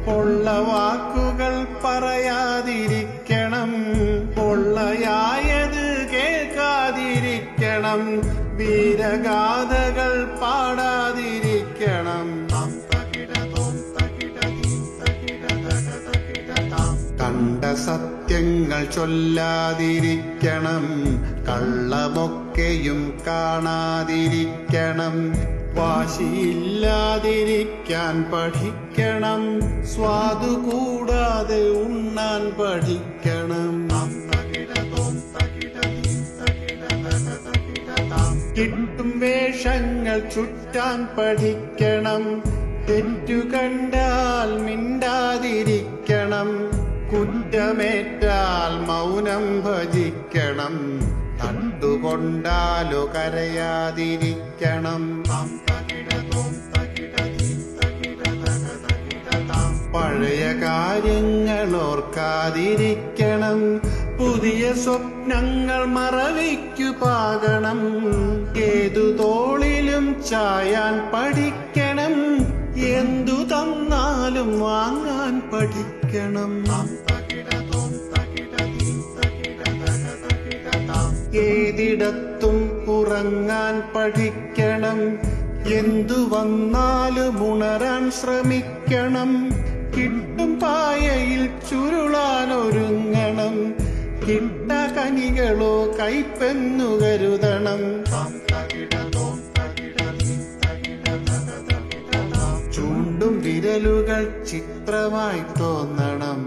പൊള്ള വാക്കുകൾ പറയാതിരിക്കണം, പൊള്ളയായത് കേൾക്കാതിരിക്കണം, വീരഗാഥകൾ പാടാതിരിക്കണം, കണ്ട സത്യങ്ങൾ ചൊല്ലാതിരിക്കണം, കള്ളമൊക്കെയും കാണാതിരിക്കണം, വാശിയില്ലാതിരിക്കാൻ പഠിക്കണം, സ്വാദു കൂടാതെ ഉണ്ണാൻ പഠിക്കണം, കിട്ടും വേഷങ്ങൾ ചുറ്റാൻ പഠിക്കണം, തെറ്റു കണ്ടാൽ മിണ്ടാതിരിക്കണം, കുറ്റമേറ്റാൽ മൗനം ഭജിക്കണം, തട്ടുകൊണ്ടാലോ കരയാതിരിക്കണം, പഴയ കാര്യങ്ങൾ ഓർക്കാതിരിക്കണം, പുതിയ സ്വപ്നങ്ങൾ മറവിക്കു പാകണം, ഏതു തോളിലും ചായാൻ പഠിക്കണം, എന്തു തന്നാലും വാങ്ങാൻ പഠിക്കണം, ഏതിടത്തും ഉറങ്ങാൻ പഠിക്കണം, എന്തു വന്നാലും ഉണരാൻ ശ്രമിക്കണം, കിട്ടും പായയിൽ ചുരുളാൻ ഒരുങ്ങണം, കിട്ട കനികളോ കൈപ്പെന്നു കരുതണം, ചൂണ്ടും വിരലുകൾ ചിത്രമായി തോന്നണം,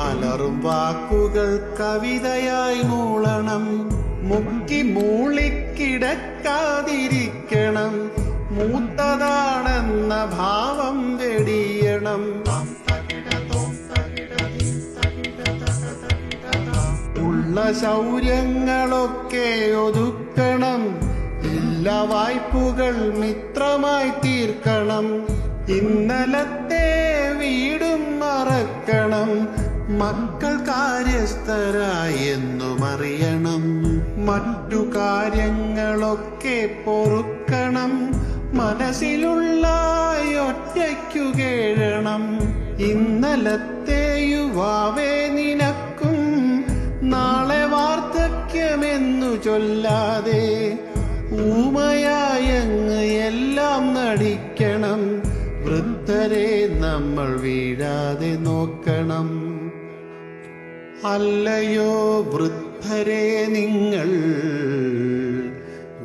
അലറും വാക്കുകൾ കവിതയായി മൂളണം, മുക്കി മൂളിക്കിടക്കാതിരിക്കണം, മൂത്തതാണെന്ന ഭാവം വെടിയണം, ഉള്ള ശൗര്യങ്ങളൊക്കെ ഒതുക്കണം, ഇല്ല വായ്പുകൾ മിത്രമായി തീർക്കണം, ഇന്നലത്തെ വീടും മറക്കണം, മക്കൾ കാര്യസ്ഥരായി എന്നും അറിയണം, മറ്റു കാര്യങ്ങളൊക്കെ പൊറുക്കണം, മനസ്സിലുള്ള ഒറ്റയ്ക്കു കേഴണം, ഇന്നലത്തെ യുവാവേ നിനക്കും നാളെ വാർദ്ധക്യമെന്നു ചൊല്ലാതെ ഊമയായങ്ങ് എല്ലാം നടിക്കണം, വൃദ്ധരെ നമ്മൾ വീഴാതെ നോക്കണം, അല്ലയോ വൃദ്ധരെ നിങ്ങൾ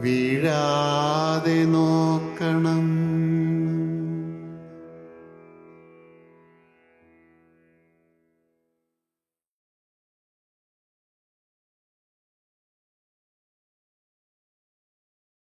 വീഴാതെ നോക്കണം.